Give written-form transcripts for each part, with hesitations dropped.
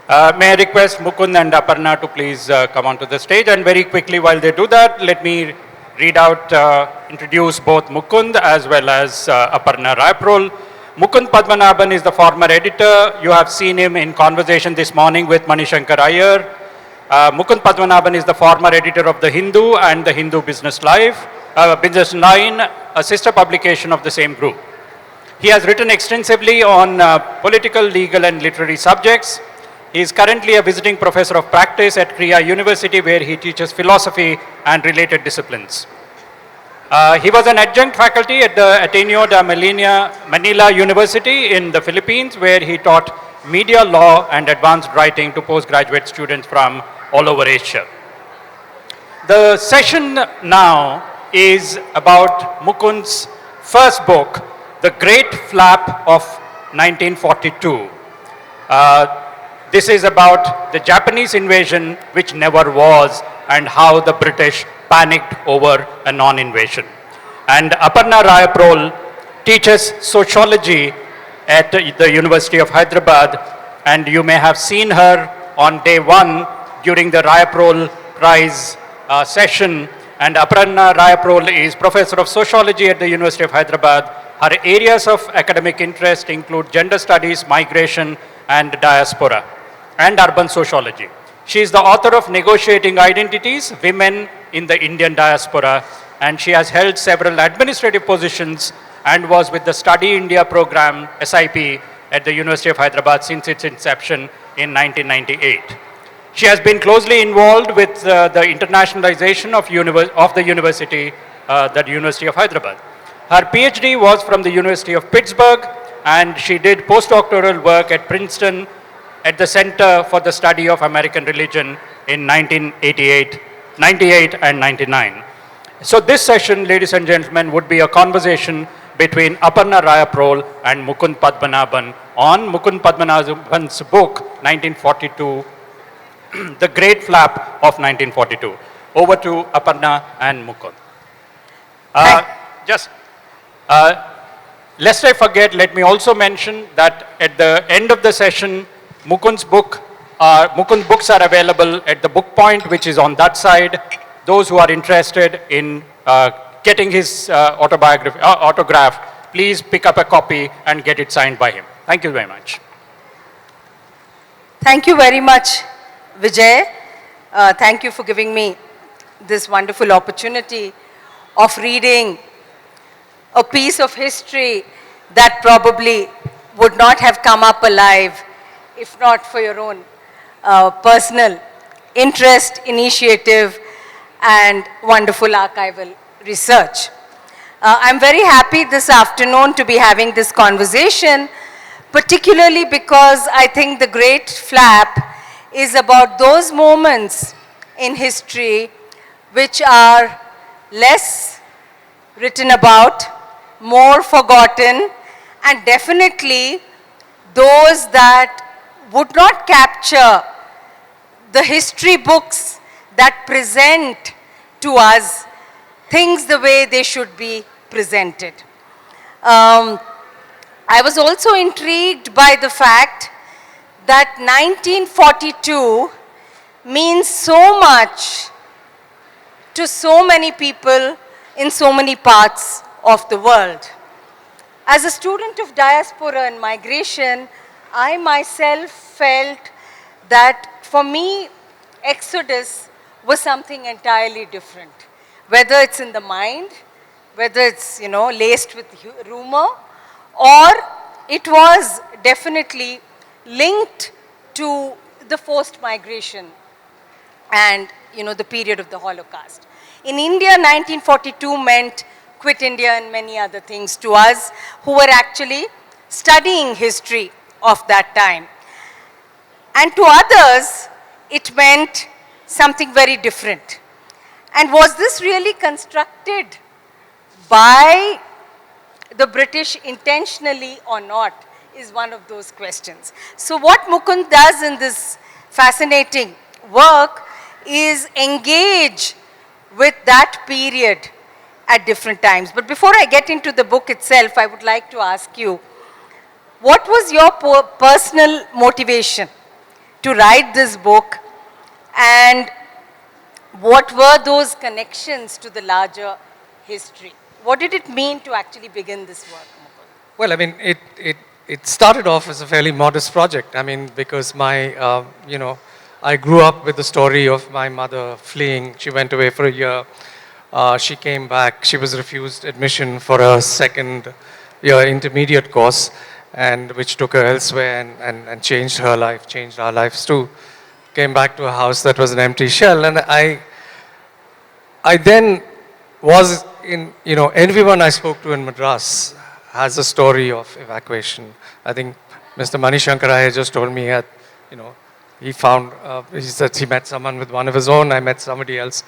May I request Mukund and Aparna to please come onto the stage, and very quickly while they do that, let me introduce both Mukund as well as Aparna Rayaprol. Mukund Padmanabhan is the former editor. You have seen him in conversation this morning with Manishankar Iyer. Mukund Padmanabhan is the former editor of The Hindu and The Hindu Business Business Line, a sister publication of the same group. He has written extensively on political, legal and literary subjects. He is currently a visiting professor of practice at Kriya University, where he teaches philosophy and related disciplines. He was an adjunct faculty at the Ateneo de Manila University in the Philippines, where he taught media law and advanced writing to postgraduate students from all over Asia. The session now is about Mukund's first book, The Great Flap of 1942. This is about the Japanese invasion, which never was, and how the British panicked over a non-invasion. And Aparna Rayaprol teaches sociology at the University of Hyderabad, and you may have seen her on day one during the Rayaprol Prize session. And Aparna Rayaprol is professor of sociology at the University of Hyderabad. Her areas of academic interest include gender studies, migration, and diaspora, and urban sociology. She is the author of Negotiating Identities, Women in the Indian Diaspora, and she has held several administrative positions and was with the Study India program, SIP, at the University of Hyderabad since its inception in 1998. She has been closely involved with the internationalization of the university, the University of Hyderabad. Her PhD was from the University of Pittsburgh, and she did postdoctoral work at Princeton at the Center for the Study of American Religion in 98 and 99. So this session, ladies and gentlemen, would be a conversation between Aparna Rayaprol and Mukund Padmanabhan on Mukund Padmanabhan's book, 1942, The Great Flap of 1942. Over to Aparna and Mukund. Lest I forget, let me also mention that at the end of the session, Mukund books are available at the book point, which is on that side. Those who are interested in getting his autograph, please pick up a copy and get it signed by him. Thank you very much. Thank you very much, Vijay. Thank you for giving me this wonderful opportunity of reading a piece of history that probably would not have come up alive if not for your own personal interest, initiative, and wonderful archival research. I'm very happy this afternoon to be having this conversation, particularly because I think the Great Flap is about those moments in history which are less written about, more forgotten, and definitely those that would not capture the history books that present to us things the way they should be presented. I was also intrigued by the fact that 1942 means so much to so many people in so many parts of the world. As a student of diaspora and migration, I myself felt that for me, Exodus was something entirely different. Whether it's in the mind, whether it's, laced with rumor, or it was definitely linked to the forced migration and, the period of the Holocaust. In India, 1942 meant quit India and many other things to us who were actually studying history of that time. And to others, it meant something very different. And was this really constructed by the British intentionally or not is one of those questions. So what Mukund does in this fascinating work is engage with that period at different times. But before I get into the book itself, I would like to ask you, what was your personal motivation to write this book, and what were those connections to the larger history? What did it mean to actually begin this work, Mukund? Well, I mean, it started off as a fairly modest project. I mean, because I grew up with the story of my mother fleeing. She went away for a year. She came back. She was refused admission for a second year intermediate course, and which took her elsewhere and changed her life, changed our lives too. Came back to a house that was an empty shell, and I then was in, everyone I spoke to in Madras has a story of evacuation. I think Mr. Manishankar Iyer just told me that, he found, he said he met someone with one of his own, I met somebody else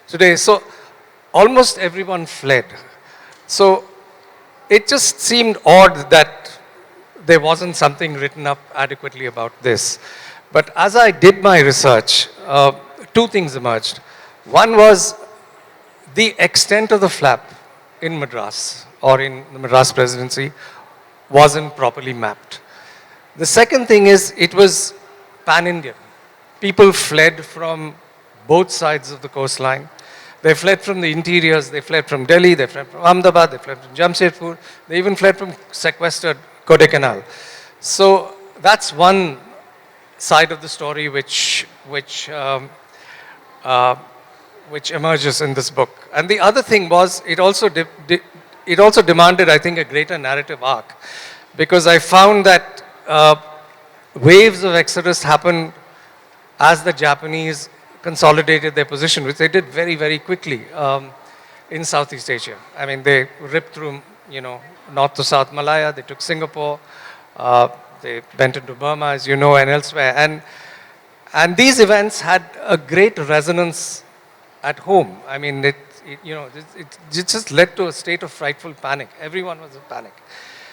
today. So almost everyone fled. So it just seemed odd that there wasn't something written up adequately about this. But as I did my research, two things emerged. One was the extent of the flap in Madras or in the Madras presidency wasn't properly mapped. The second thing is it was pan-Indian. People fled from both sides of the coastline. They fled from the interiors, they fled from Delhi, they fled from Ahmedabad, they fled from Jamshedpur, they even fled from sequestered Kodaikanal. So that's one side of the story which emerges in this book. And the other thing was it also demanded, I think, a greater narrative arc, because I found that waves of exodus happened as the Japanese consolidated their position, which they did very, very quickly in Southeast Asia. I mean, they ripped through, north to South Malaya, they took Singapore, they went into Burma, as you know, and elsewhere. And these events had a great resonance at home. I mean, it just led to a state of frightful panic. Everyone was in panic.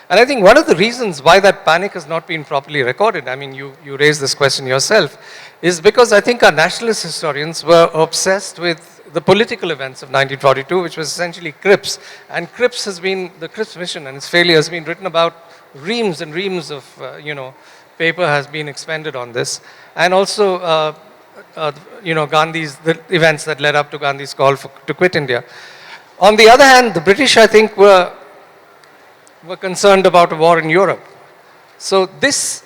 And I think one of the reasons why that panic has not been properly recorded, I mean, you raised this question yourself, is because I think our nationalist historians were obsessed with the political events of 1942, which was essentially Cripps. And the Cripps mission and its failure has been written about. Reams and reams of, paper has been expended on this. And also, the events that led up to Gandhi's call to quit India. On the other hand, the British, I think, were concerned about a war in Europe. So this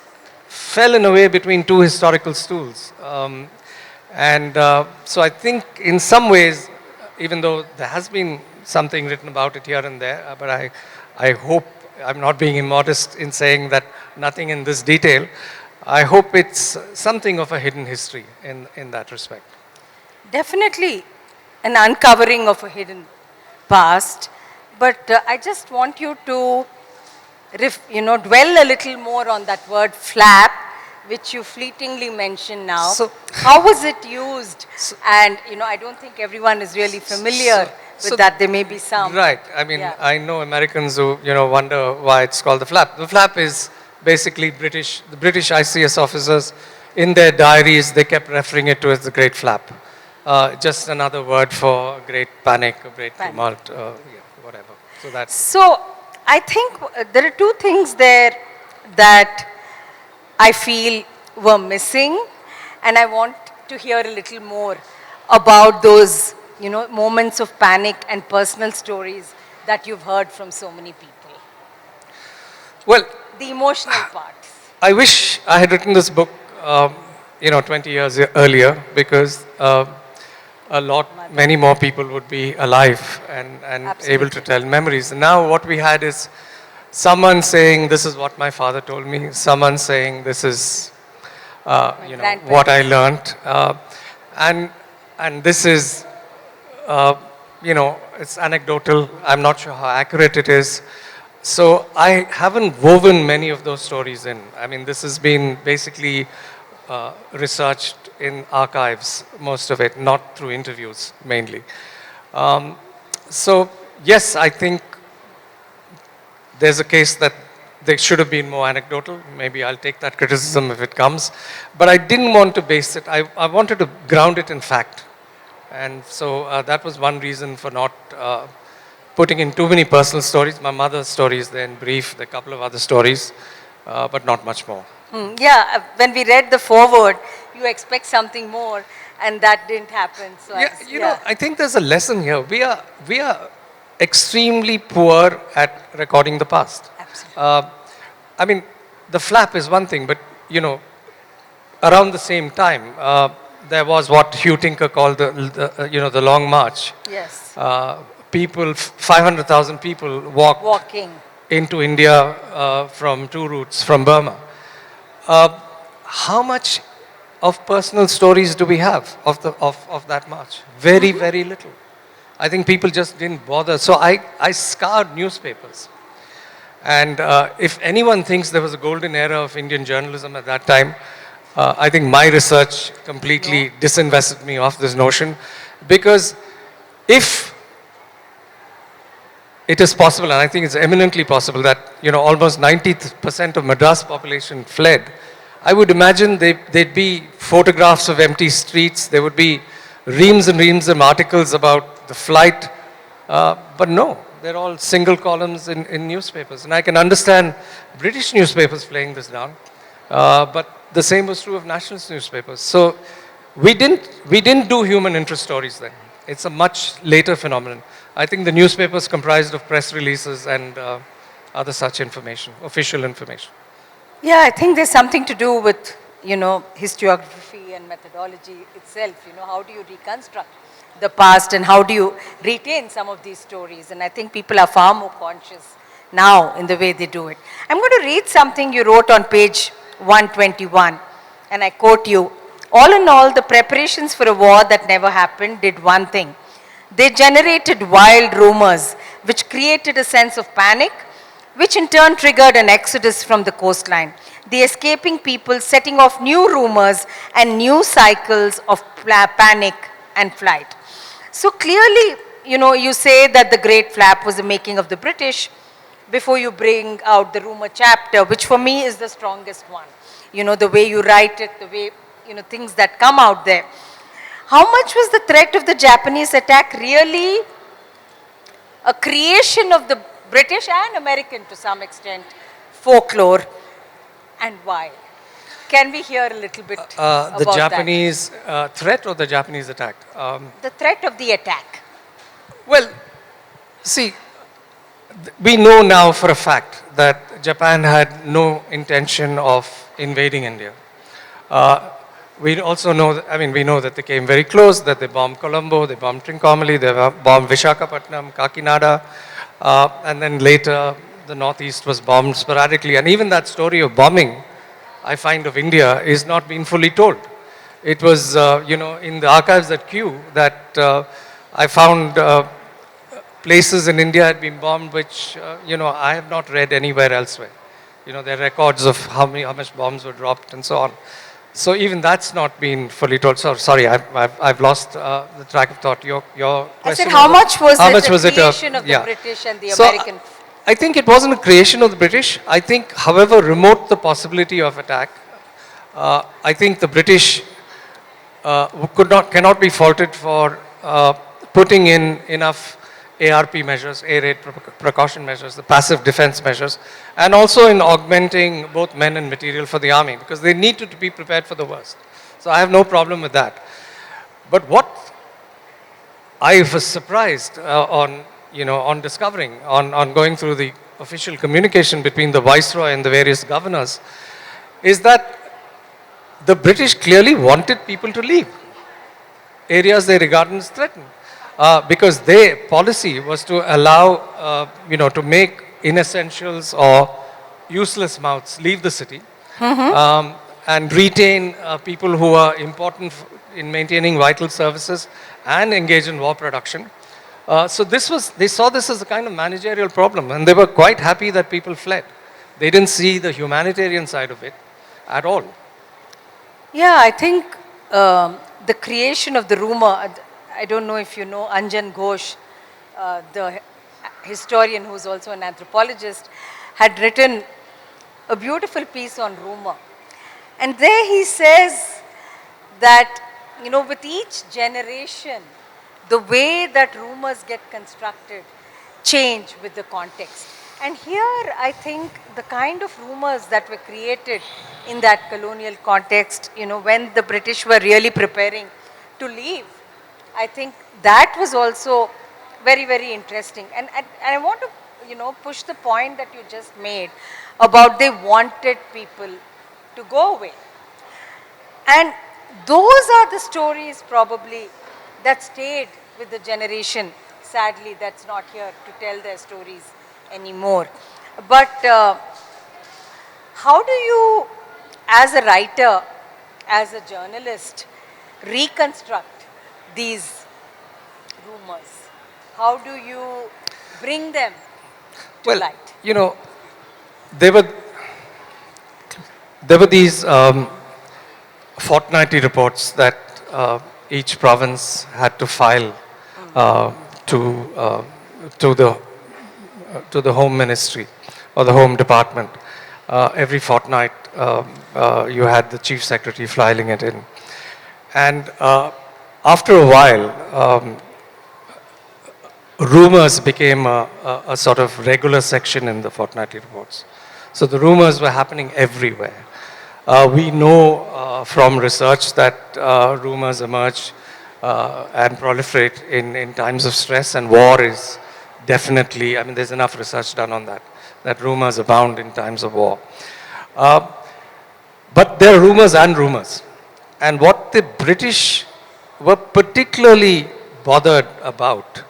fell in a way between two historical stools. So I think in some ways, even though there has been something written about it here and there, but I hope I'm not being immodest in saying that nothing in this detail. I hope it's something of a hidden history in that respect. Definitely an uncovering of a hidden past. But I just want you to, dwell a little more on that word flap, which you fleetingly mentioned now. So, how was it used? And, I don't think everyone is really familiar with that. There may be some. Right. I mean, Yeah. I know Americans who, wonder why it's called the flap. The flap is basically the British ICS officers, in their diaries, they kept referring it to as the Great Flap. Just another word for a great panic, a great tumult, whatever. So I think there are two things there that I feel were missing, and I want to hear a little more about those, moments of panic and personal stories that you've heard from so many people. Well, The emotional parts. I wish I had written this book, 20 years earlier, because many more people would be alive and able to tell memories. And now what we had is someone saying, this is what my father told me, someone saying, this is, what I learned. And this is, it's anecdotal. I'm not sure how accurate it is. So I haven't woven many of those stories in. I mean, this has been basically researched in archives, most of it, not through interviews mainly. So yes, I think there's a case that they should have been more anecdotal. Maybe I'll take that criticism if it comes. But I didn't want to base it. I wanted to ground it in fact. And so that was one reason for not putting in too many personal stories. My mother's stories, they're in brief, there are a couple of other stories, but not much more. Yeah, when we read the foreword, you expect something more, and that didn't happen. So Yeah, I think there's a lesson here. We are extremely poor at recording the past. absolutely. I mean, the flap is one thing, but around the same time, there was what Hugh Tinker called the Long March. Yes, People, 500,000 people walked walking. into India from two routes from Burma. Uh, how much of personal stories do we have of that march? Very, very little. I think people just didn't bother. So I scoured newspapers. And if anyone thinks there was a golden era of Indian journalism at that time, I think my research completely disinvested me of this notion. Because if it is possible, and I think it's eminently possible, that almost 90% of Madras population fled, I would imagine there'd be photographs of empty streets, there would be reams and reams of articles about the flight, but no, they're all single columns in newspapers. And I can understand British newspapers playing this down, but the same was true of nationalist newspapers. So we didn't do human interest stories then. It's a much later phenomenon. I think the newspapers comprised of press releases and other such information, official information. Yeah, I think there's something to do with, historiography and methodology itself. How do you reconstruct the past and how do you retain some of these stories? And I think people are far more conscious now in the way they do it. I'm going to read something you wrote on page 121, and I quote you. All in all, the preparations for a war that never happened did one thing. They generated wild rumors, which created a sense of panic, which in turn triggered an exodus from the coastline. The escaping people setting off new rumors and new cycles of panic and flight. So clearly, you say that the Great Flap was the making of the British before you bring out the rumor chapter, which for me is the strongest one. The way you write it, the way, things that come out there. How much was the threat of the Japanese attack really a creation of the British and American, to some extent, folklore, and why? Can we hear a little bit about The Japanese threat or the Japanese attack? The threat of the attack. Well, see, we know now for a fact that Japan had no intention of invading India. We also know, we know that they came very close, that they bombed Colombo, they bombed Trincomalee, they bombed Vishakhapatnam, Kakinada, and then later the northeast was bombed sporadically. And even that story of bombing, I find, of India is not being fully told. It was, in the archives at Kew that I found places in India had been bombed which, I have not read anywhere elsewhere. There are records of how much bombs were dropped and so on. So even that's not been fully told. So sorry, I've lost the track of thought. Your question. I said, how much was it a creation of the yeah. British and the So, American? I think it wasn't a creation of the British. I think, however remote the possibility of attack, I think the British cannot be faulted for putting in enough ARP measures, air raid precaution measures, the passive defense measures, and also in augmenting both men and material for the army, because they need to be prepared for the worst. So I have no problem with that. But what I was surprised on discovering, on going through the official communication between the Viceroy and the various governors, is that the British clearly wanted people to leave areas they regarded as threatened. Because their policy was to allow, to make inessentials or useless mouths leave the city, and retain people who are important in maintaining vital services and engage in war production. So they saw this as a kind of managerial problem, and they were quite happy that people fled. They didn't see the humanitarian side of it at all. Yeah, I think the creation of the rumor, I don't know if you know Anjan Ghosh, the historian who's also an anthropologist, had written a beautiful piece on rumor. And there he says that, with each generation, the way that rumors get constructed change with the context. And here, I think the kind of rumors that were created in that colonial context, when the British were really preparing to leave, I think that was also very, very interesting. And I want to, push the point that you just made about they wanted people to go away. And those are the stories probably that stayed with the generation, sadly, that's not here to tell their stories anymore. But how do you, as a writer, as a journalist, reconstruct these rumors? How do you bring them to Well, light? there were there were these fortnightly reports that each province had to file uh, to uh, to the to the Home Ministry or the Home Department. Every fortnight, you had the Chief Secretary filing it in. And after a while, rumors became a sort of regular section in the fortnightly reports. So the rumors were happening everywhere. We know from research that rumors emerge and proliferate in times of stress, and war is definitely, I mean, there's enough research done on that, that rumors abound in times of war. But there are rumors and rumors. And what the British were particularly bothered about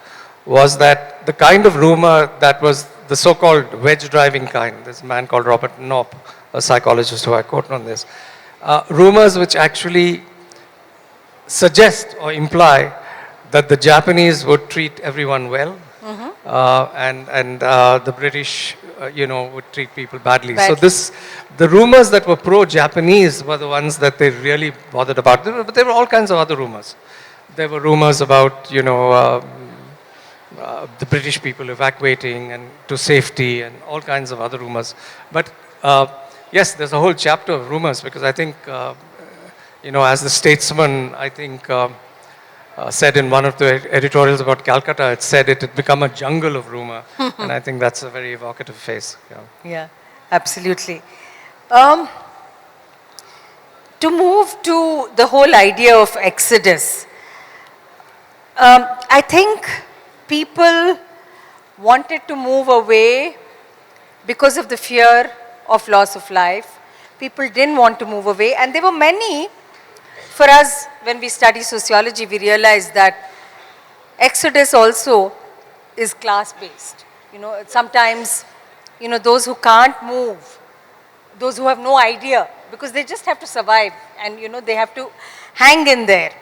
was that the kind of rumor that was the so-called wedge driving kind, there's a man called Robert Knopp, a psychologist who I quote on this, rumors which actually suggest or imply that the Japanese would treat everyone well, and the British, would treat people badly. So the rumors that were pro-Japanese were the ones that they really bothered about. But there were all kinds of other rumors. There were rumors about, the British people evacuating and to safety and all kinds of other rumors. But yes, there's a whole chapter of rumors because I think, as the statesman, I think, said in one of the editorials about Calcutta, it said it had become a jungle of rumor. And I think that's a very evocative phase. Yeah, absolutely. To move to the whole idea of exodus, I think people wanted to move away because of the fear of loss of life. People didn't want to move away, and there were many. For us, when we study sociology, we realize that exodus also is class-based. Sometimes, those who can't move, those who have no idea, because they just have to survive and, they have to hang in there.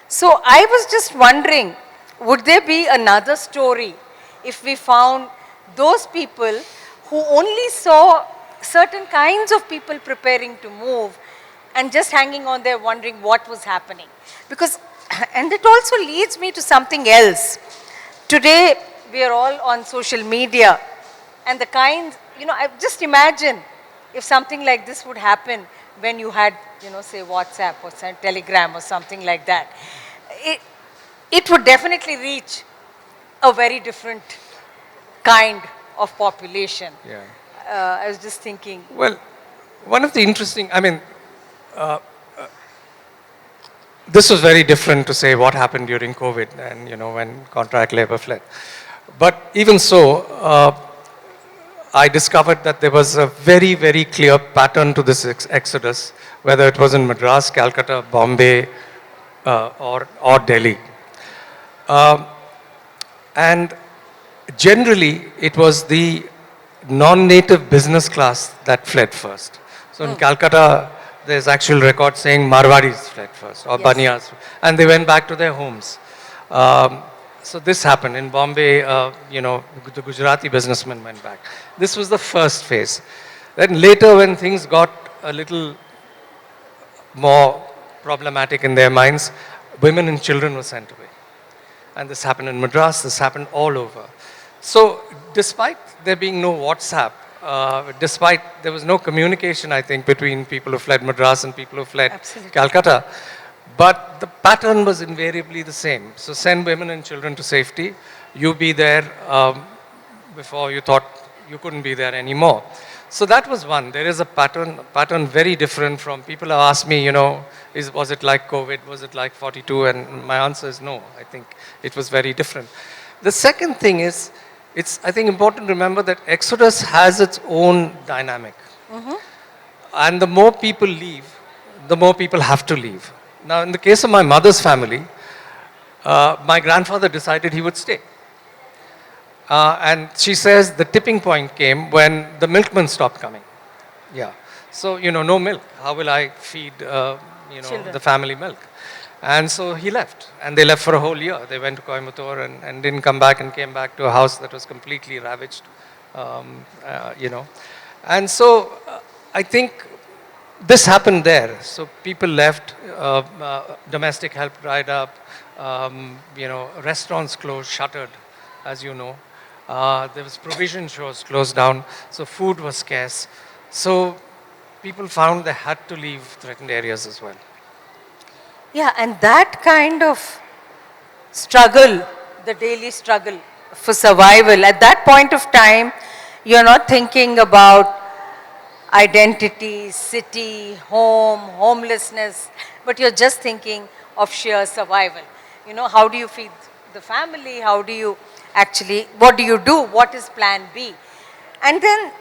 So I was just wondering, would there be another story if we found those people who only saw certain kinds of people preparing to move and just hanging on there wondering what was happening? Because, and it also leads me to something else. Today, we are all on social media, and the kind, I just imagine if something like this would happen when you had, say WhatsApp or Telegram or something like that. It would definitely reach a very different kind of population. Yeah. I was just thinking. Well, one of the interesting, this was very different to say what happened during COVID and, when contract labor fled. But even so, I discovered that there was a very, very clear pattern to this exodus, whether it was in Madras, Calcutta, Bombay, or Delhi. And generally, it was the non-native business class that fled first. So in Calcutta, there's actual record saying Marwadis fled first, or Baniyas, and they went back to their homes. So this happened. In Bombay, the Gujarati businessmen went back. This was the first phase. Then later, when things got a little more problematic in their minds, women and children were sent away. And this happened in Madras, this happened all over. So despite there being no WhatsApp, despite there was no communication, I think, between people who fled Madras and people who fled Calcutta, but the pattern was invariably the same. So send women and children to safety. You be there before you thought you couldn't be there anymore. So that was one. There is a pattern very different from people have asked me, was it like COVID? Was it like 42? And my answer is no. I think it was very different. The second thing is, it's, I think, important to remember that Exodus has its own dynamic. And the more people leave, the more people have to leave. Now, in the case of my mother's family, my grandfather decided he would stay. And she says the tipping point came when the milkman stopped coming. Yeah. So, no milk. How will I feed, Children. the family milk? And so he left. And they left for a whole year. They went to Coimbatore and didn't come back, and came back to a house that was completely ravaged, And so I think this happened there. So people left, domestic help dried up, restaurants closed, shuttered, as you know. There was provision stores closed down, so food was scarce. So people found they had to leave threatened areas as well. Yeah, and that kind of struggle, the daily struggle for survival, at that point of time, you're not thinking about identity, city, home, homelessness, but you're just thinking of sheer survival. How do you feed the family? How do you actually, what do you do? What is plan B? And then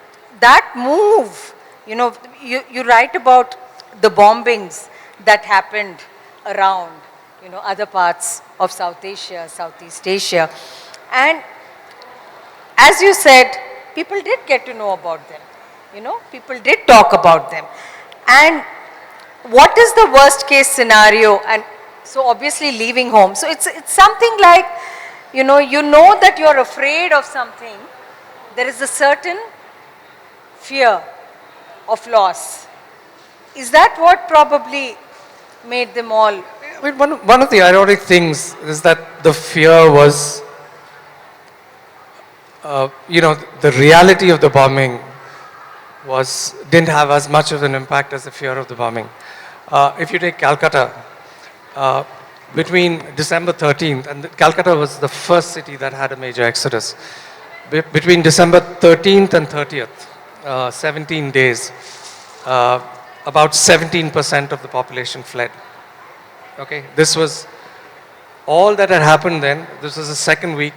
that move, you write about the bombings that happened around, other parts of South Asia, Southeast Asia. And as you said, people did get to know about them. People did talk about them. And what is the worst case scenario? And so obviously leaving home. So it's something like, you know that you're afraid of something. There is a certain fear of loss. Is that what probably made them all? I mean, one of the ironic things is that the fear was, the reality of the bombing didn't have as much of an impact as the fear of the bombing. If you take Calcutta, between December 13th, and Calcutta was the first city that had a major exodus. Between December 13th and 30th, 17 days, about 17% of the population fled. Okay, this was all that had happened then. This was the second week.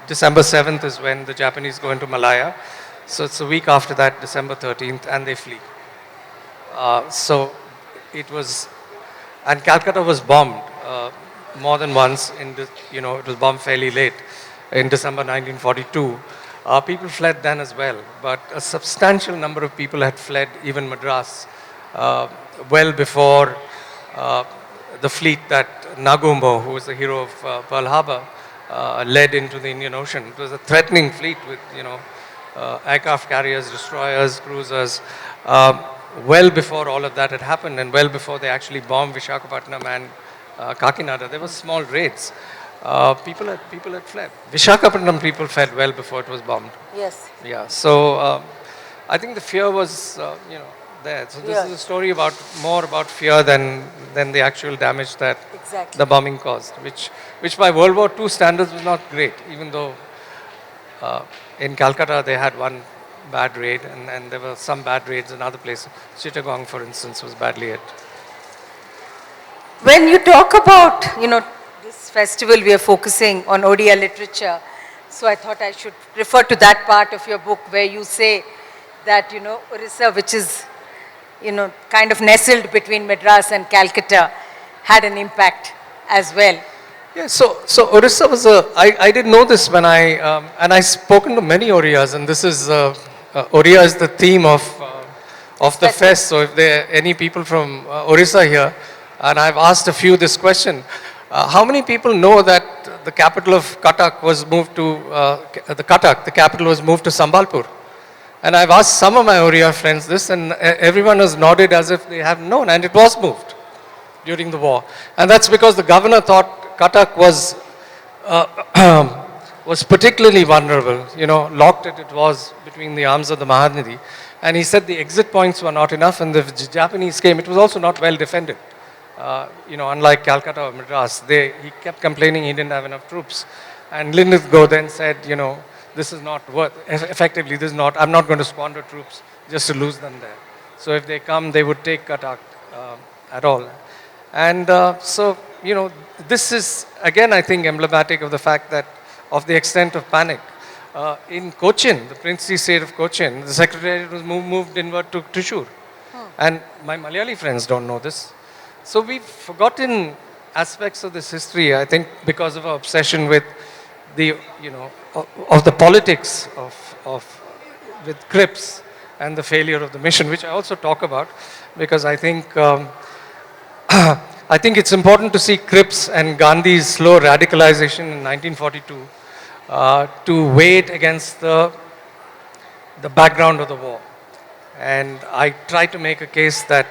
December 7th is when the Japanese go into Malaya. So it's a week after that, December 13th, and they flee. So it was, and Calcutta was bombed more than once. It was bombed fairly late in December 1942. People fled then as well, but a substantial number of people had fled, even Madras, well before the fleet that Nagumbo, who was the hero of Pearl Harbor, led into the Indian Ocean. It was a threatening fleet with, aircraft carriers, destroyers, cruisers, well before all of that had happened, and well before they actually bombed Visakhapatnam and Kakinada. There were small raids. People had fled. Visakhapatnam people fled well before it was bombed. Yes. Yeah. So I think the fear was, there. So this is a story more about fear than the actual damage that Exactly. the bombing caused, which by World War II standards was not great, even though in Calcutta they had one bad raid, and there were some bad raids in other places. Chittagong, for instance, was badly hit. When you talk about, this festival, we are focusing on Odia literature. So I thought I should refer to that part of your book where you say that, Orissa, which is, kind of nestled between Madras and Calcutta, had an impact as well. Yeah, so Orissa was I didn't know this when and I've spoken to many Oriyas, and this is, Oriya is the theme of the fest. So if there are any people from Orissa here, and I've asked a few this question, how many people know that the capital of Cuttack was moved to, the capital was moved to Sambalpur? And I've asked some of my Oriya friends this, and everyone has nodded as if they have known, and it was moved during the war. And that's because the governor thought Cuttack was particularly vulnerable, locked it was between the arms of the Mahanadi. And he said the exit points were not enough, and the Japanese came. It was also not well defended. Unlike Calcutta or Madras, he kept complaining he didn't have enough troops. And Lithgow then said, this is not worth, effectively, this is not, I'm not going to squander troops just to lose them there. So if they come, they would take Cuttack at all. And so, you know, this is, again, I think, emblematic of the fact that, of the extent of panic. In Cochin, the princely state of Cochin, the secretariat was moved inward to Trishur. And my Malayali friends don't know this. So we've forgotten aspects of this history, I think, because of our obsession with the, you know, of the politics with Crips and the failure of the mission, which I also talk about, because I think I think it's important to see Crips and Gandhi's slow radicalization in 1942 to weigh it against the background of the war. And I try to make a case that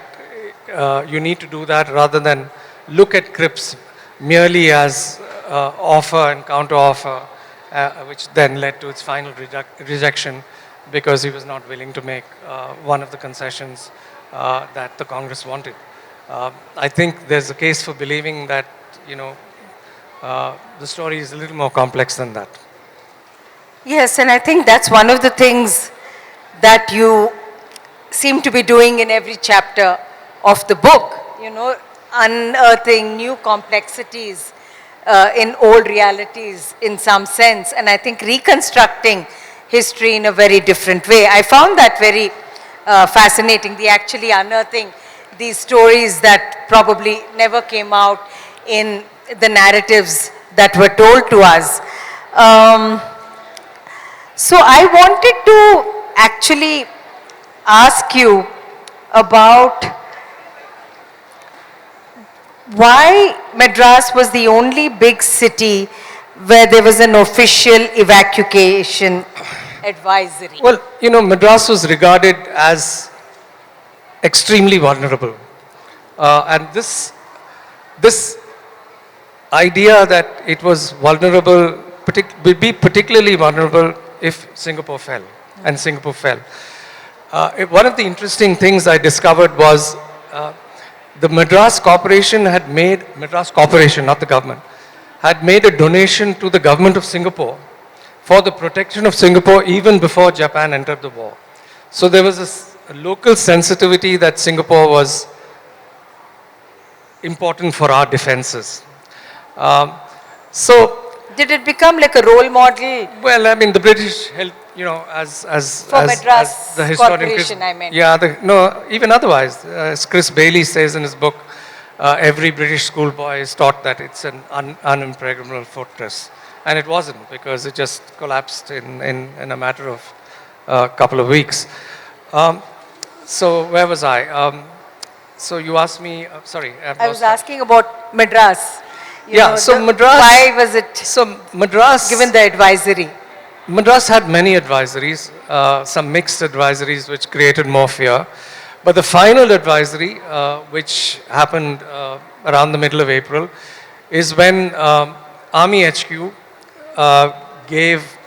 you need to do that rather than look at Crips merely as offer and counter-offer, which then led to its final rejection because he was not willing to make one of the concessions that the Congress wanted. I think there's a case for believing that, you know, the story is a little more complex than that. Yes, and I think that's one of the things that you seem to be doing in every chapter of the book, you know, unearthing new complexities in old realities in some sense, and I think reconstructing history in a very different way. I found that very fascinating, the actually unearthing these stories that probably never came out in the narratives that were told to us. So I wanted to actually ask you about why Madras was the only big city where there was an official evacuation advisory. Well, you know, Madras was regarded as extremely vulnerable. And this idea that it was vulnerable, would be particularly vulnerable if Singapore fell, and Singapore fell. One of the interesting things I discovered was the Madras Corporation had made, Madras Corporation, not the government, had made a donation to the government of Singapore for the protection of Singapore even before Japan entered the war. So there was a local sensitivity that Singapore was important for our defenses. Did it become like a role model? Well, I mean, the British helped, you know, as Madras the historian Corporation, I meant. Yeah, no, even otherwise, as Chris Bailey says in his book, every British schoolboy is taught that it's an unimpregnable fortress. And it wasn't, because it just collapsed in a matter of a couple of weeks. So where was I? So you asked me, sorry. I was asking about Madras. Madras. Why was it Madras given the advisory? Madras had many advisories, some mixed advisories which created more fear. But the final advisory, which happened around the middle of April, is when Army HQ gave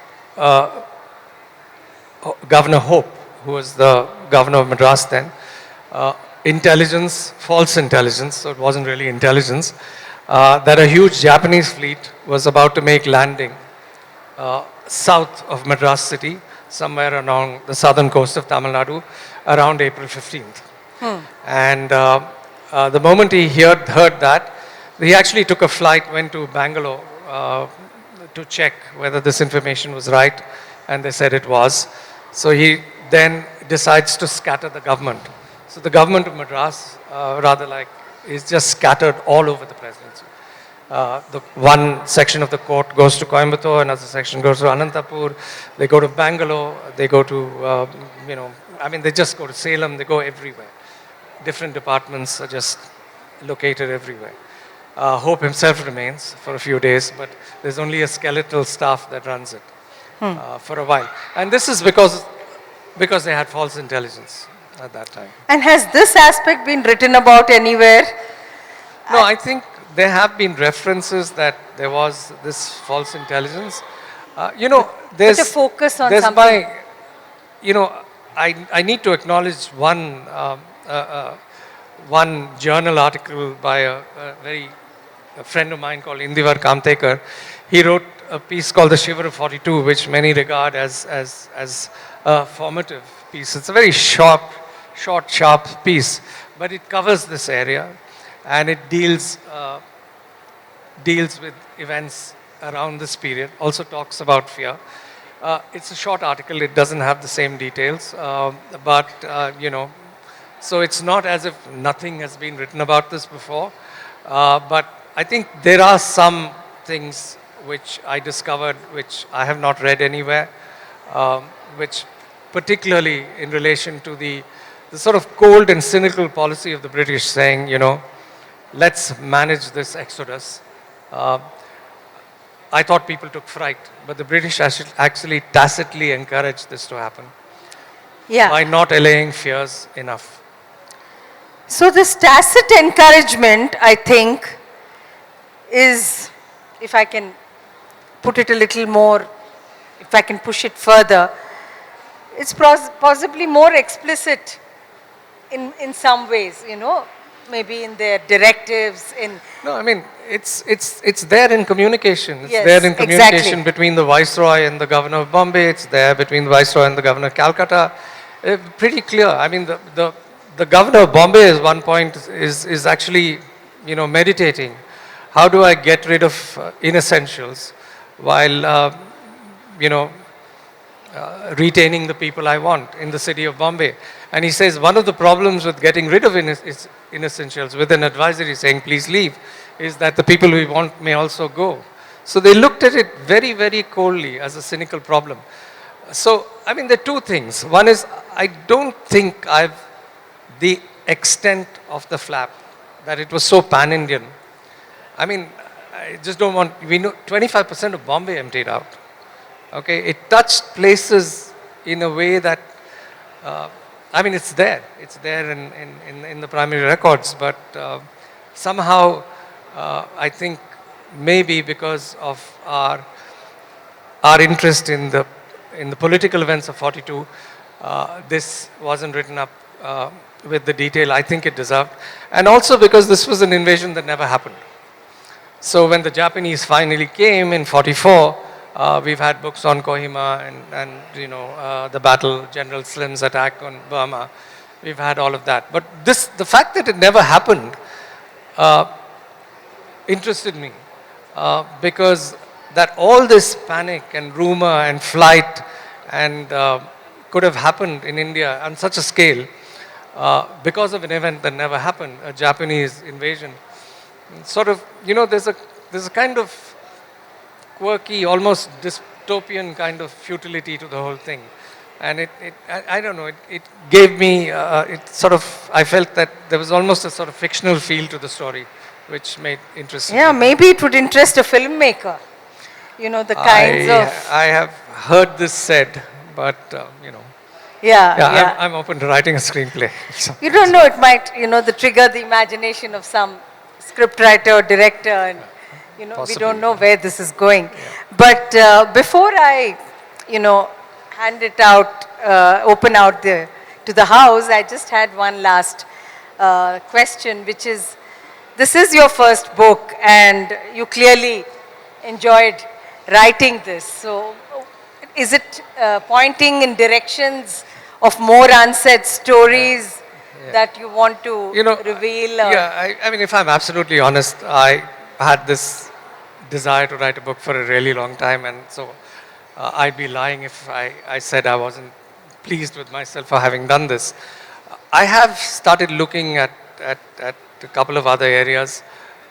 Governor Hope, who was the governor of Madras then, intelligence, false intelligence, so it wasn't really intelligence, that a huge Japanese fleet was about to make landing south of Madras city, somewhere along the southern coast of Tamil Nadu, around April 15th. And the moment he heard that, he actually took a flight, went to Bangalore to check whether this information was right, and they said it was. So he then decides to scatter the government. So the government of Madras, is just scattered all over the presidency. The one section of the court goes to Coimbatore, another section goes to Anantapur, they go to Bangalore, they go to, they just go to Salem, they go everywhere. Different departments are just located everywhere. Hope himself remains for a few days, but there's only a skeletal staff that runs it for a while. And this is because they had false intelligence at that time. And has this aspect been written about anywhere? No, I think there have been references that there was this false intelligence. There's a focus on there's something. I need to acknowledge one journal article by a friend of mine called Indivar Kamtekar. He wrote a piece called The Shiver of 42, which many regard as a formative piece. It's a very short, sharp piece, but it covers this area, and it deals with events around this period, also talks about fear. It's a short article, it doesn't have the same details, but so it's not as if nothing has been written about this before, but I think there are some things which I discovered which I have not read anywhere, which particularly in relation to the sort of cold and cynical policy of the British saying, let's manage this exodus. I thought people took fright, but the British actually tacitly encouraged this to happen by not allaying fears enough. So this tacit encouragement, I think, is, if I can put it a little more, if I can push it further, it's possibly more explicit in some ways, maybe in their directives. No, I mean, it's there in communication. It's Yes, there in communication exactly. between the Viceroy and the Governor of Bombay. It's there between the Viceroy and the Governor of Calcutta. Pretty clear. I mean, the Governor of Bombay at one point is actually, meditating. How do I get rid of inessentials while, retaining the people I want in the city of Bombay? And he says one of the problems with getting rid of inessentials with an advisory saying please leave is that the people we want may also go. So they looked at it very, very coldly as a cynical problem. So, I mean, there are two things. One is, I don't think the extent of the flap, that it was so pan-Indian. I mean, I just don't want, we know 25% of Bombay emptied out. Okay, it touched places in a way that, I mean, it's there in the primary records, but somehow I think maybe because of our interest in the political events of 42, this wasn't written up with the detail I think it deserved, and also because this was an invasion that never happened. So when the Japanese finally came in 44, we've had books on Kohima and the battle, General Slim's attack on Burma. We've had all of that. But the fact that it never happened interested me because that all this panic and rumor and flight and could have happened in India on such a scale because of an event that never happened, a Japanese invasion. Sort of, there's a kind of quirky, almost dystopian kind of futility to the whole thing. And I don't know, it gave me, I felt that there was almost a sort of fictional feel to the story, which made it interesting. Yeah, maybe it would interest a filmmaker, the kinds of... I have heard this said, but, Yeah. I'm open to writing a screenplay. So. You don't know, it might, trigger the imagination of some scriptwriter or director, and, Possibly. we don't know where this is going. Yeah. But before I, hand it out, open out to the house, I just had one last question, which is, this is your first book, and you clearly enjoyed writing this. So, is it pointing in directions of more unsaid stories that you want to reveal? Yeah, I mean, if I'm absolutely honest, I had this desire to write a book for a really long time, and so I'd be lying if I said I wasn't pleased with myself for having done this. I have started looking at a couple of other areas,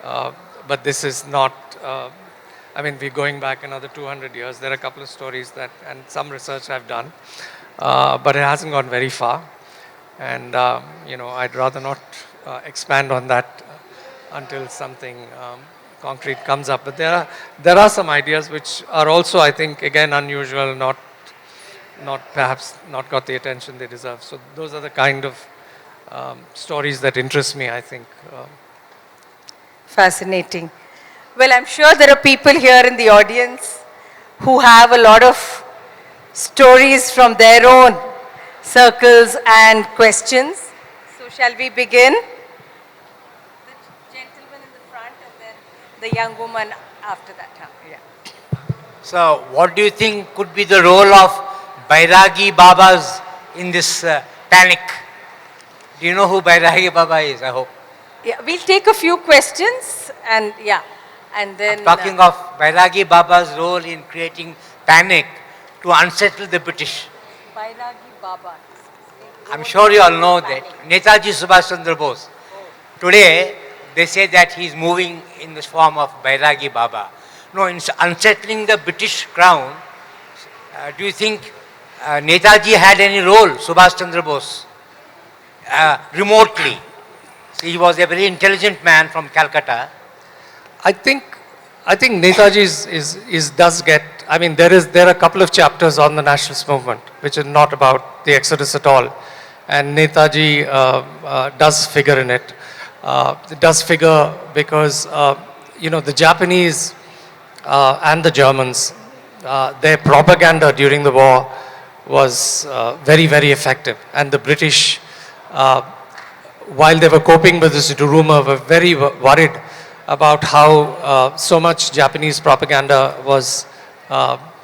but this is not, I mean, we're going back another 200 years. There are a couple of stories and some research I've done, but it hasn't gone very far. And, I'd rather not expand on that until something concrete comes up. But there are some ideas which are also, I think, again, unusual, perhaps not got the attention they deserve. So those are the kind of stories that interest me, I think. Fascinating. Well, I'm sure there are people here in the audience who have a lot of stories from their own circles and questions. So shall we begin? The gentleman in the front and then the young woman after that. Yeah. So what do you think could be the role of Bairagi Babas in this panic? Do you know who Bairagi Baba is, I hope? Yeah, we'll take a few questions and yeah, and then... Talking of Bairagi Baba's role in creating panic to unsettle the British. Bairagi Baba. I'm sure you all know that Netaji Subhash Chandra Bose. Today, they say that he is moving in the form of Bairagi Baba. No, in unsettling the British crown, do you think Netaji had any role, Subhash Chandra Bose, remotely? He was a very intelligent man from Calcutta. I think Netaji does get. I mean, there are a couple of chapters on the nationalist movement which are not about the exodus at all, and Netaji does figure in it. It does figure because the Japanese and the Germans, their propaganda during the war was very, very effective, and the British, while they were coping with this rumor, were very worried about how so much Japanese propaganda was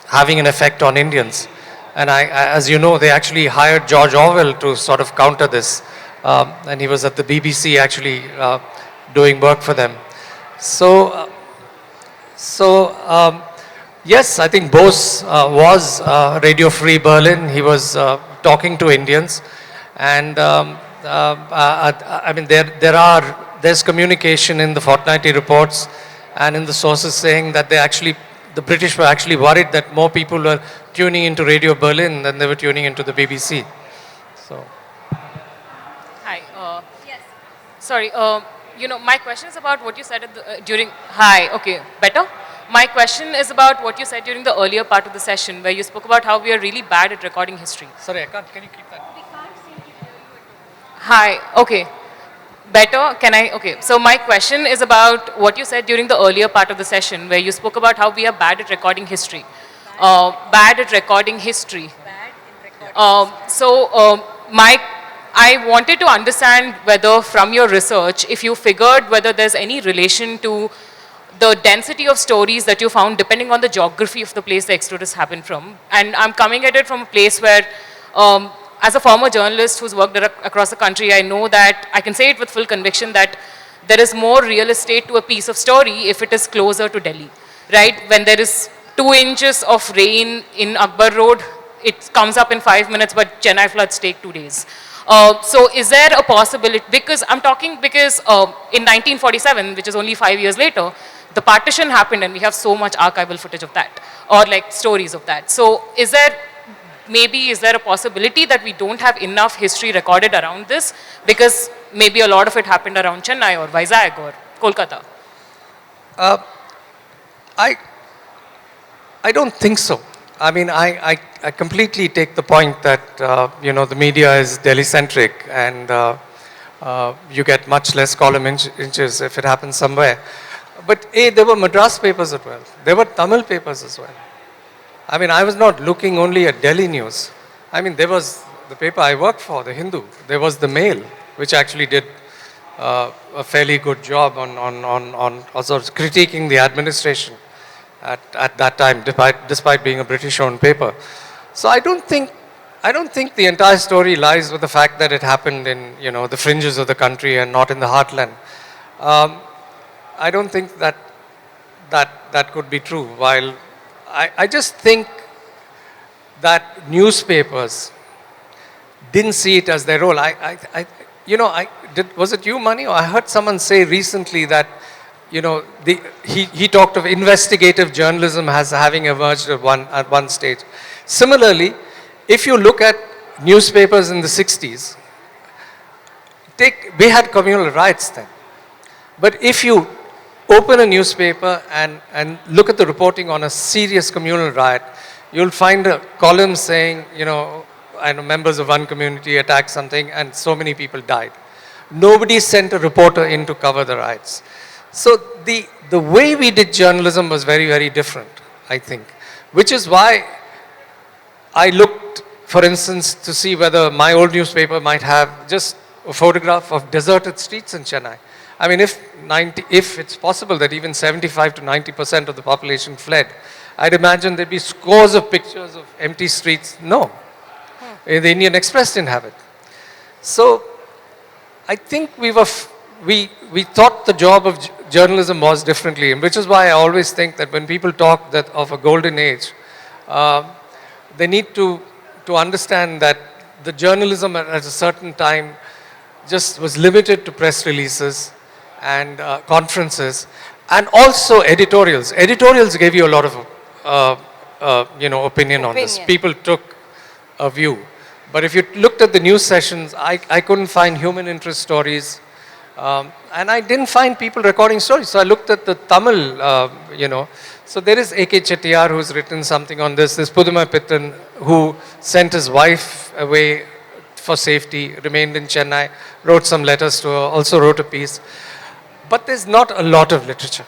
having an effect on Indians. And as you know, they actually hired George Orwell to sort of counter this. And he was at the BBC actually doing work for them. So yes, I think Bose was Radio Free Berlin. He was talking to Indians. And I mean, there's communication in the fortnightly reports and in the sources saying that the British were actually worried that more people were tuning into Radio Berlin than they were tuning into the BBC. So. Hi. Yes. Sorry. My question is about what you said during. Hi. Okay. Better. My question is about what you said during the earlier part of the session, where you spoke about how we are really bad at recording history. Sorry, I can't. Can you keep that? We can't seem to hear you. Hi. Okay. Better? Can I? Okay. So my question is about what you said during the earlier part of the session, where you spoke about how we are bad at recording history. Bad at recording history. Bad in recording. I wanted to understand whether from your research, if you figured whether there's any relation to the density of stories that you found depending on the geography of the place the exodus happened from. And I'm coming at it from a place where, as a former journalist who's worked across the country, I know that, I can say it with full conviction, that there is more real estate to a piece of story if it is closer to Delhi, right? When there is 2 inches of rain in Akbar Road, it comes up in 5 minutes, but Chennai floods take 2 days. So is there a possibility, because in 1947, which is only 5 years later, the partition happened and we have so much archival footage of that, or like stories of that. So is there a possibility that we don't have enough history recorded around this, because maybe a lot of it happened around Chennai or Vizag or Kolkata? I don't think so. I mean, I completely take the point that, the media is Delhi-centric and you get much less column inches if it happens somewhere. But there were Madras papers as well. There were Tamil papers as well. I mean, I was not looking only at Delhi news. I mean, there was the paper I worked for, the Hindu. There was the Mail, which actually did a fairly good job on also critiquing the administration at that time, despite being a British-owned paper. So I don't think the entire story lies with the fact that it happened in the fringes of the country and not in the heartland. I don't think that could be true. While I just think that newspapers didn't see it as their role. Was it you, Mani? Or I heard someone say recently that he talked of investigative journalism as having emerged at one stage. Similarly, if you look at newspapers in the 60s, we had communal riots then. But if you open a newspaper and look at the reporting on a serious communal riot, you'll find a column saying, members of one community attacked something and so many people died. Nobody sent a reporter in to cover the riots. So the way we did journalism was very, very different, I think. Which is why I looked, for instance, to see whether my old newspaper might have just a photograph of deserted streets in Chennai. I mean, if it's possible that even 75 to 90% of the population fled, I'd imagine there'd be scores of pictures of empty streets. No. The Indian Express didn't have it. So I think we thought the job of journalism was differently, and which is why I always think that when people talk that of a golden age, they need to understand that the journalism at a certain time just was limited to press releases and conferences, and also editorials. Editorials gave you a lot of opinion on this. People took a view. But if you looked at the news sessions, I couldn't find human interest stories. And I didn't find people recording stories. So I looked at the Tamil, So there is A.K. Chettiar who's written something on this. There's Pudumai Pittan who sent his wife away for safety, remained in Chennai, wrote some letters to her, also wrote a piece. But there's not a lot of literature.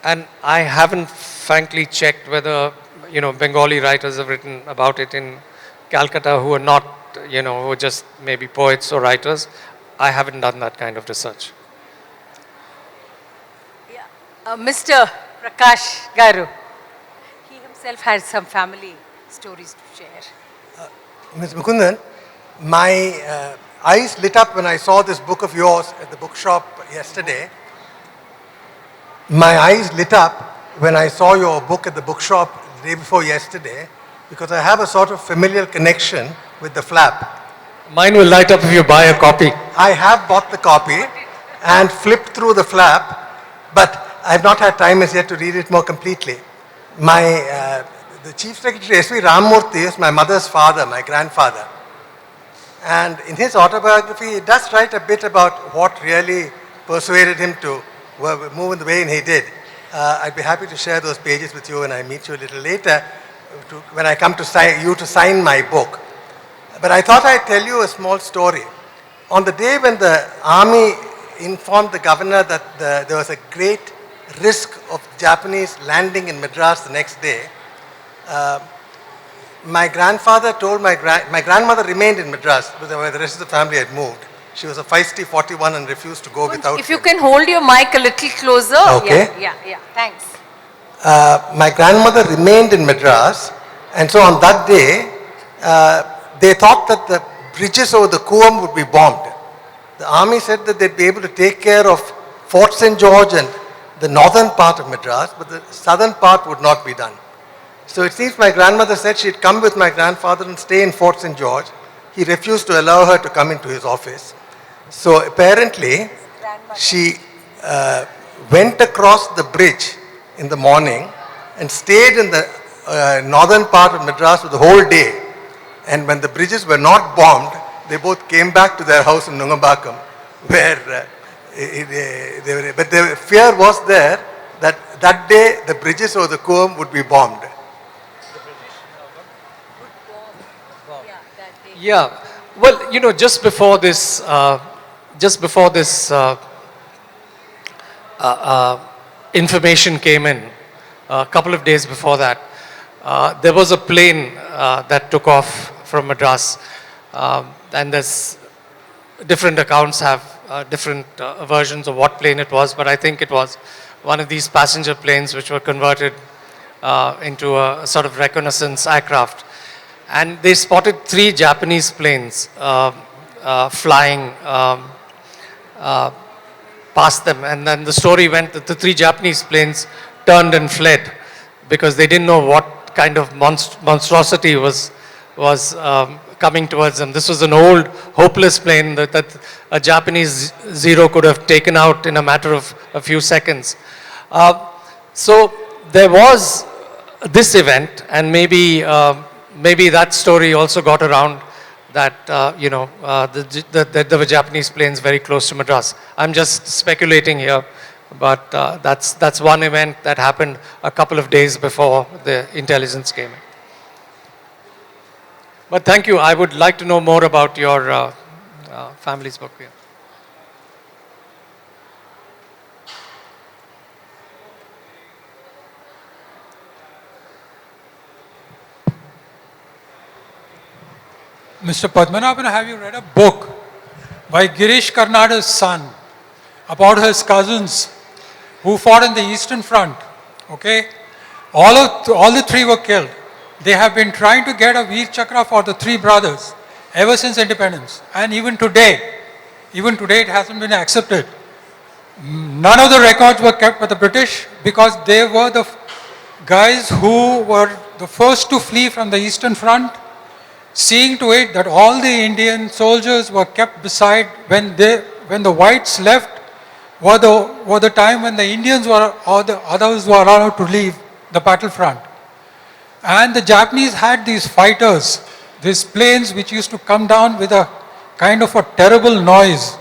And I haven't frankly checked whether, Bengali writers have written about it in Calcutta who are not, who are just maybe poets or writers. I haven't done that kind of research. Yeah. Mr. Prakash Garu, he himself has some family stories to share. Ms. Mukundan, my eyes lit up when I saw this book of yours at the bookshop yesterday. My eyes lit up when I saw your book at the bookshop the day before yesterday, because I have a sort of familial connection with the flap. Mine will light up if you buy a copy. I have bought the copy and flipped through the flap, but I have not had time as yet to read it more completely. The Chief Secretary, S.V. Ramamurthy, is my mother's father, my grandfather. And in his autobiography, he does write a bit about what really persuaded him to move in the way he did. I'd be happy to share those pages with you when I meet you a little later, when I come to sign my book. But I thought I'd tell you a small story. On the day when the army informed the governor that there was a great risk of Japanese landing in Madras the next day, my grandfather told my grandmother remained in Madras, but the rest of the family had moved. She was a feisty 41 and refused to go without If you can hold your mic a little closer. Okay. Yeah, thanks. My grandmother remained in Madras, and so on that day, they thought that the bridges over the Kuam would be bombed. The army said that they'd be able to take care of Fort St. George and the northern part of Madras, but the southern part would not be done. So it seems my grandmother said she'd come with my grandfather and stay in Fort St. George. He refused to allow her to come into his office. So apparently, she went across the bridge in the morning and stayed in the northern part of Madras for the whole day. And when the bridges were not bombed, they both came back to their house in Nungambakam, where but the fear was there that that day the bridges over the Kuam would be bombed. Yeah, well, just before this information came in, a couple of days before that, there was a plane that took off from Madras, and there's different accounts have different versions of what plane it was, but I think it was one of these passenger planes which were converted into a sort of reconnaissance aircraft. And they spotted 3 Japanese planes flying past them. And then the story went that the 3 Japanese planes turned and fled because they didn't know what kind of monstrosity was coming towards them. This was an old, hopeless plane that a Japanese Zero could have taken out in a matter of a few seconds. So there was this event, and maybe that story also got around that, there were Japanese planes very close to Madras. I'm just speculating here, but that's one event that happened a couple of days before the intelligence came in. But thank you. I would like to know more about your family's book here. Mr. Padmanabhan, have you read a book by Girish Karnada's son about his cousins who fought in the Eastern Front? Okay? All the three were killed. They have been trying to get a Veer Chakra for the three brothers ever since independence. And even today it hasn't been accepted. None of the records were kept by the British because they were the guys who were the first to flee from the Eastern Front, seeing to it that all the Indian soldiers were kept beside when the whites left were the time when the Indians were or the others were allowed to leave the battlefront. And the Japanese had these fighters, these planes which used to come down with a kind of a terrible noise.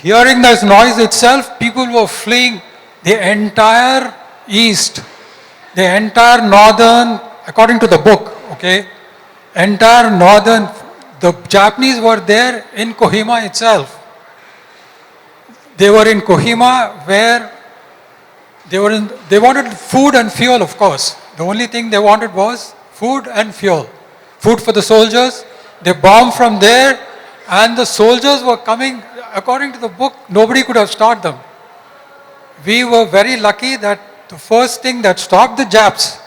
Hearing this noise itself, people were fleeing the entire east, the entire northern, according to the book, okay, entire northern, the Japanese were there in Kohima itself. They were in Kohima where they wanted food and fuel, of course. The only thing they wanted was food and fuel. Food for the soldiers. They bombed from there and the soldiers were coming, according to the book, nobody could have stopped them. We were very lucky that the first thing that stopped the Japs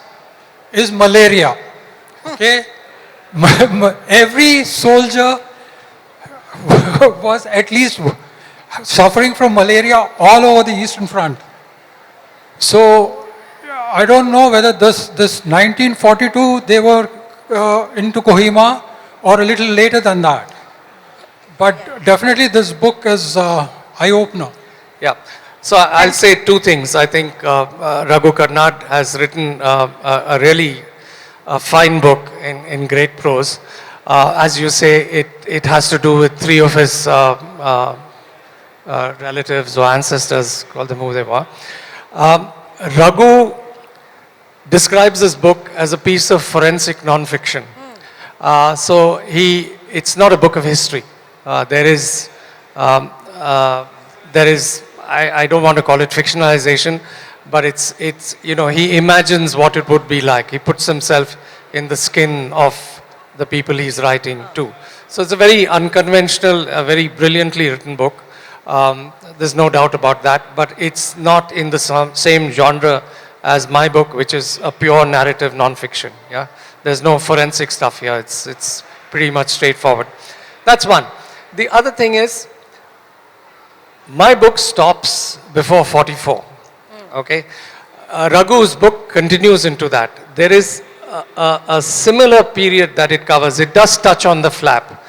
is malaria. Okay? Every soldier was at least suffering from malaria all over the Eastern Front. So, I don't know whether this 1942 they were into Kohima or a little later than that. But definitely this book is eye-opener. Yeah. So I'll say two things. I think Raghu Karnad has written a really fine book in great prose. As you say, it has to do with three of his relatives or ancestors, call them who they were. Raghu describes this book as a piece of forensic non-fiction. So it's not a book of history. There is, I don't want to call it fictionalization, but it's he imagines what it would be like. He puts himself in the skin of the people he's writing to. So it's a very unconventional, a very brilliantly written book. There's no doubt about that, but it's not in the same genre as my book, which is a pure narrative non-fiction. Yeah, there's no forensic stuff here. It's pretty much straightforward. That's one. The other thing is, my book stops before 44. Okay, Raghu's book continues into that. There is a similar period that it covers. It does touch on the flap.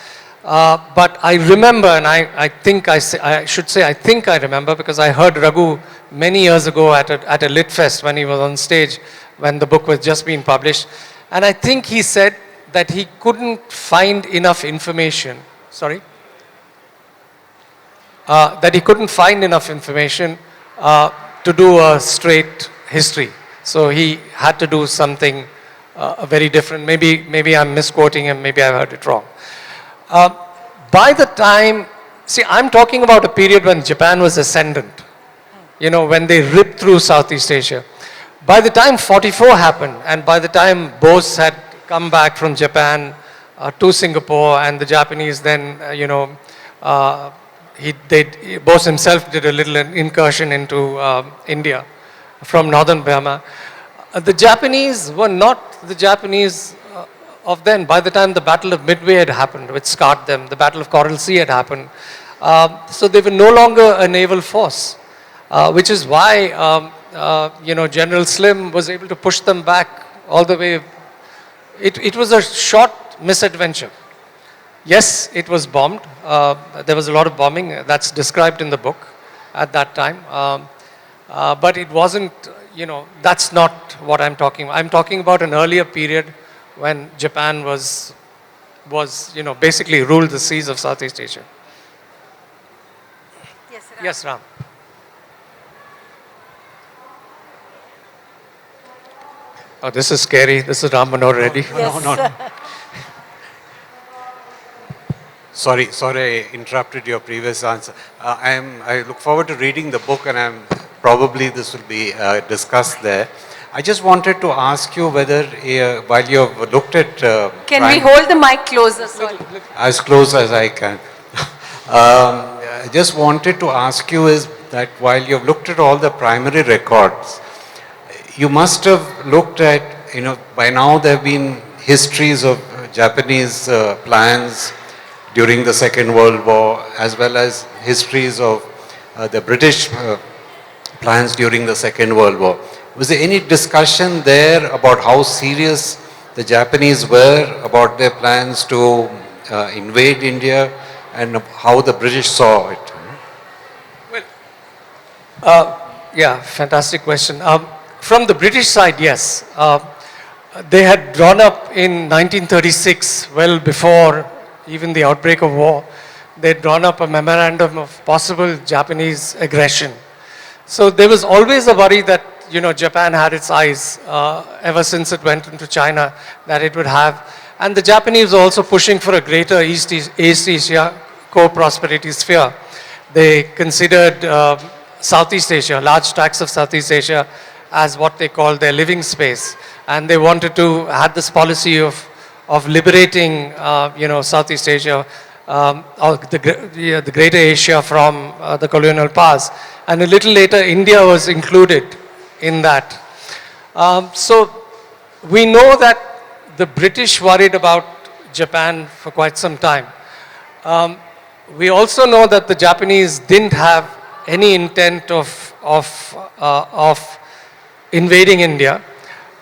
But I remember, and I think I remember because I heard Raghu many years ago at a Lit Fest when he was on stage when the book was just being published. And I think he said that he couldn't find enough information. Sorry? That he couldn't find enough information to do a straight history. So he had to do something very different. Maybe I'm misquoting him, maybe I heard it wrong. By the time, see, I'm talking about a period when Japan was ascendant, when they ripped through Southeast Asia. By the time 44 happened, and by the time Bose had come back from Japan to Singapore, and the Japanese then, Bose himself did a little incursion into India from northern Burma. The Japanese were not the Japanese of then. By the time the Battle of Midway had happened, which scarred them, the Battle of Coral Sea had happened. So they were no longer a naval force, which is why, General Slim was able to push them back all the way. It was a short misadventure. Yes, it was bombed. There was a lot of bombing. That's described in the book at that time. But it wasn't, that's not what I'm talking about. I'm talking about an earlier period when Japan was basically ruled the seas of Southeast Asia. Yes, Ram. Yes, Ram. Oh, this is scary. This is Ram Manohar Reddy. Yes. Sorry, I interrupted your previous answer. I look forward to reading the book, and probably this will be discussed there. I just wanted to ask you whether, while you have looked at... Can we hold the mic closer? Sorry. As close as I can. I just wanted to ask you is that while you have looked at all the primary records, you must have looked at, by now there have been histories of Japanese plans during the Second World War, as well as histories of the British plans during the Second World War. Was there any discussion there about how serious the Japanese were about their plans to invade India and how the British saw it? Yeah, fantastic question. From the British side, yes. They had drawn up in 1936, well before even the outbreak of war, they had drawn up a memorandum of possible Japanese aggression. So there was always a worry that, Japan had its eyes ever since it went into China, that it would have. And the Japanese were also pushing for a greater East Asia co-prosperity sphere. They considered Southeast Asia, large tracts of Southeast Asia, as what they called their living space. And they wanted to have this policy of liberating, Southeast Asia, or the greater Asia from the colonial powers. And a little later, India was included in that. So we know that the British worried about Japan for quite some time. We also know that the Japanese didn't have any intent of invading India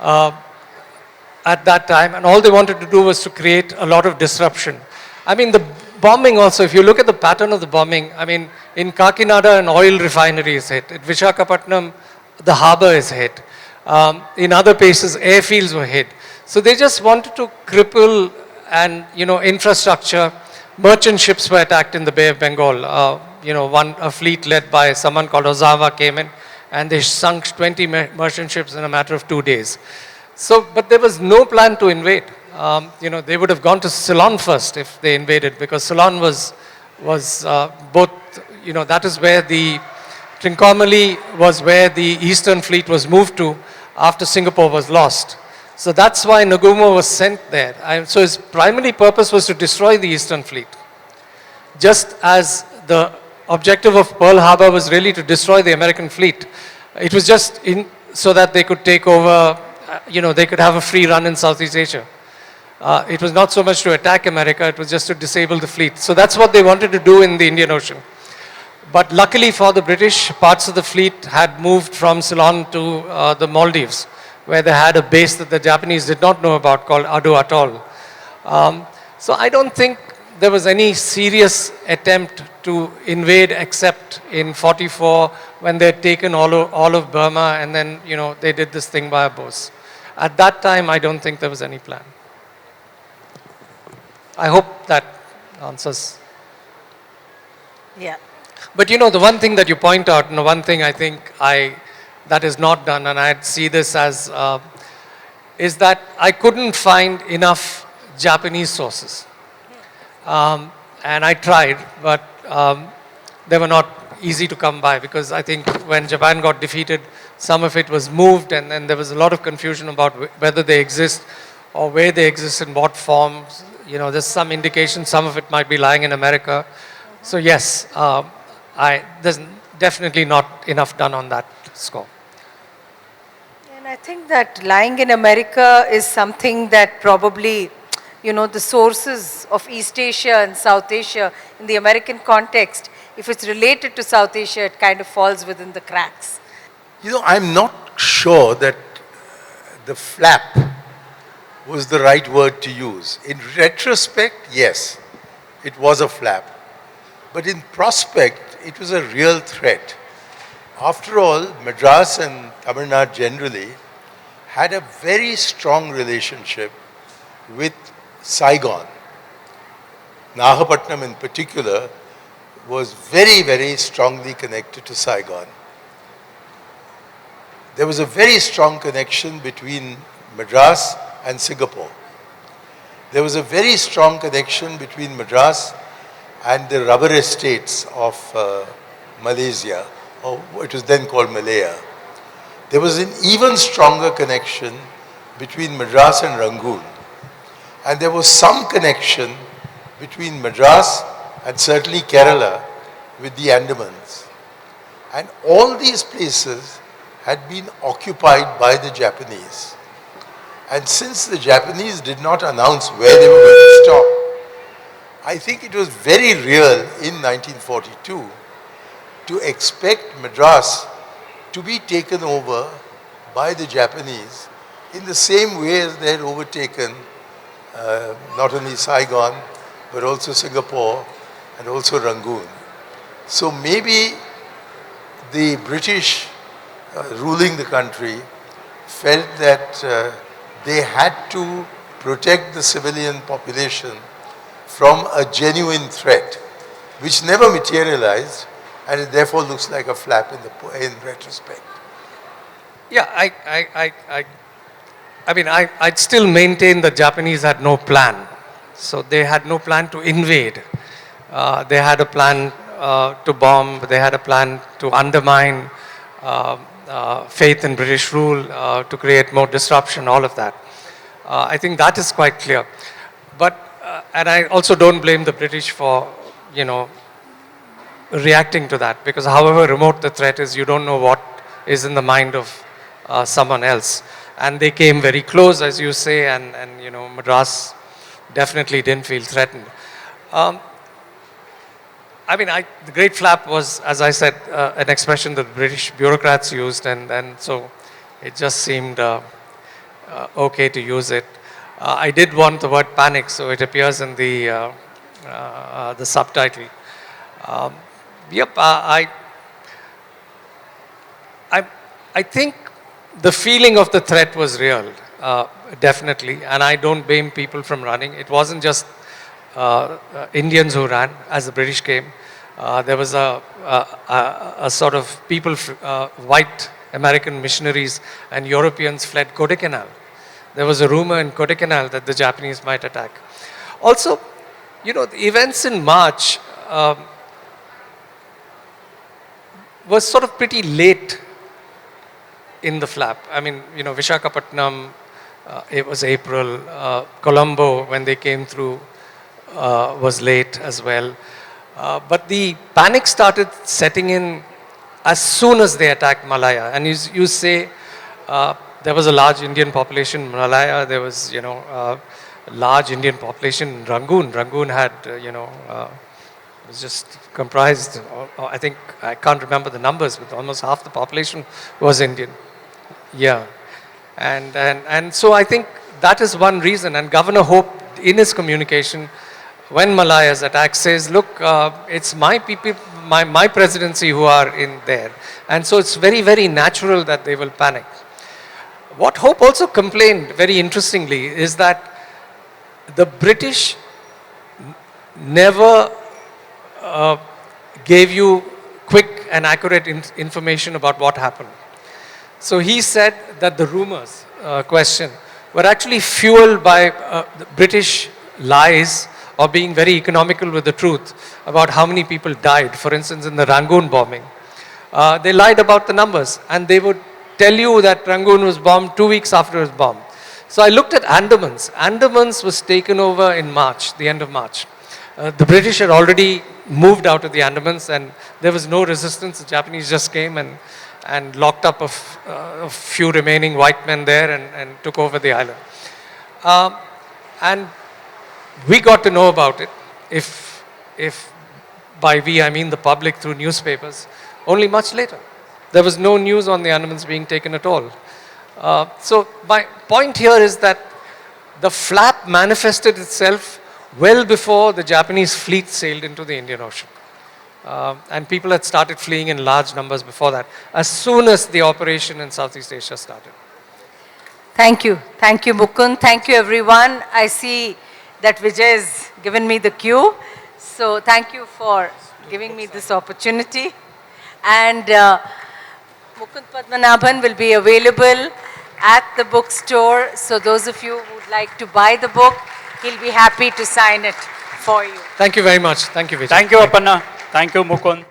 at that time, and all they wanted to do was to create a lot of disruption. I mean, the bombing also, if you look at the pattern of the bombing, I mean, in Kakinada, an oil refinery is hit. At Visakhapatnam, the harbor is hit. In other places, airfields were hit. So they just wanted to cripple and, infrastructure. Merchant ships were attacked in the Bay of Bengal. A fleet led by someone called Ozawa came in, and they sunk 20 merchant ships in a matter of 2 days. So, but there was no plan to invade. They would have gone to Ceylon first if they invaded, because Ceylon was both, that is where Trincomalee was where the Eastern Fleet was moved to after Singapore was lost. So that's why Nagumo was sent there. So his primary purpose was to destroy the Eastern Fleet. Just as the objective of Pearl Harbor was really to destroy the American fleet. It was just so that they could take over, they could have a free run in Southeast Asia. It was not so much to attack America, it was just to disable the fleet. So that's what they wanted to do in the Indian Ocean. But luckily for the British, parts of the fleet had moved from Ceylon to the Maldives, where they had a base that the Japanese did not know about called Adu Atoll. So I don't think there was any serious attempt to invade except in 44 when they had taken all of Burma, and then, they did this thing by a boss. At that time, I don't think there was any plan. I hope that answers. Yeah. But the one thing that you point out, and the one thing I think that is not done, and I see this as, is that I couldn't find enough Japanese sources. And I tried, but they were not easy to come by, because I think when Japan got defeated, some of it was moved, and then there was a lot of confusion about whether they exist or where they exist in what forms. There's some indication some of it might be lying in America. So yes, there's definitely not enough done on that score. And I think that lying in America is something that probably, the sources of East Asia and South Asia in the American context, if it's related to South Asia, it kind of falls within the cracks. I'm not sure that the flap was the right word to use. In retrospect, yes, it was a flap. But in prospect, it was a real threat. After all, Madras and Tamil Nadu generally had a very strong relationship with Saigon. Nagapattinam in particular was very, very strongly connected to Saigon. There was a very strong connection between Madras and Singapore. There was a very strong connection between Madras and the rubber estates of Malaysia, or it was then called Malaya. There was an even stronger connection between Madras and Rangoon. And there was some connection between Madras and certainly Kerala with the Andamans. And all these places had been occupied by the Japanese. And since the Japanese did not announce where they were going to stop, I think it was very real in 1942 to expect Madras to be taken over by the Japanese in the same way as they had overtaken not only Saigon, but also Singapore and also Rangoon. So maybe the British ruling the country felt that they had to protect the civilian population from a genuine threat, which never materialized, and it therefore looks like a flap in retrospect. Yeah, I mean, I'd still maintain the Japanese had no plan. So they had no plan to invade. They had a plan to bomb. They had a plan to undermine faith in British rule, to create more disruption, all of that. I think that is quite clear. But, and I also don't blame the British for, you know, reacting to that, because however remote the threat is, you don't know what is in the mind of someone else. And they came very close, as you say, and you know, Madras definitely didn't feel threatened. I mean, the Great Flap was, as I said, an expression that British bureaucrats used, and so it just seemed okay to use it. I did want the word panic, so it appears in the subtitle. Yep, I think the feeling of the threat was real, definitely, and I don't blame people from running. It wasn't just Indians who ran as the British came. There was a sort of people, white American missionaries and Europeans fled Kodaikanal. There was a rumor in Kodaikanal that the Japanese might attack. Also, you know, the events in March was sort of pretty late in the flap. I mean, you know, Visakhapatnam, it was April. Colombo, when they came through, was late as well. But the panic started setting in as soon as they attacked Malaya. And you say there was a large Indian population in Malaya. There was, you know, a large Indian population in Rangoon. Rangoon had, you know, was just comprised, I think, I can't remember the numbers, but almost half the population was Indian. Yeah. And so I think that is one reason. And Governor Hope, in his communication, when Malaya's attack, says, look, it's my people, my presidency who are in there. And so it's very, very natural that they will panic. What Hope also complained, very interestingly, is that the British never gave you quick and accurate information about what happened. So he said that the rumors, question, were actually fueled by the British lies or being very economical with the truth about how many people died. For instance, in the Rangoon bombing, they lied about the numbers, and they would tell you that Rangoon was bombed 2 weeks after it was bombed. So I looked at Andamans. Andamans was taken over in March, the end of March. The British had already moved out of the Andamans, and there was no resistance. The Japanese just came and locked up a few remaining white men there and took over the island. And we got to know about it, if by we I mean the public, through newspapers, only much later. There was no news on the Andamans being taken at all. So my point here is that the flap manifested itself well before the Japanese fleet sailed into the Indian Ocean. And people had started fleeing in large numbers before that, as soon as the operation in Southeast Asia started. Thank you. Thank you, Mukund. Thank you, everyone. I see that Vijay has given me the cue. So thank you for giving me this opportunity. And Mukund Padmanabhan will be available at the bookstore. So those of you who would like to buy the book, he'll be happy to sign it for you. Thank you very much. Thank you, Vijay. Thank you, Aparna. Thank you, Mukund.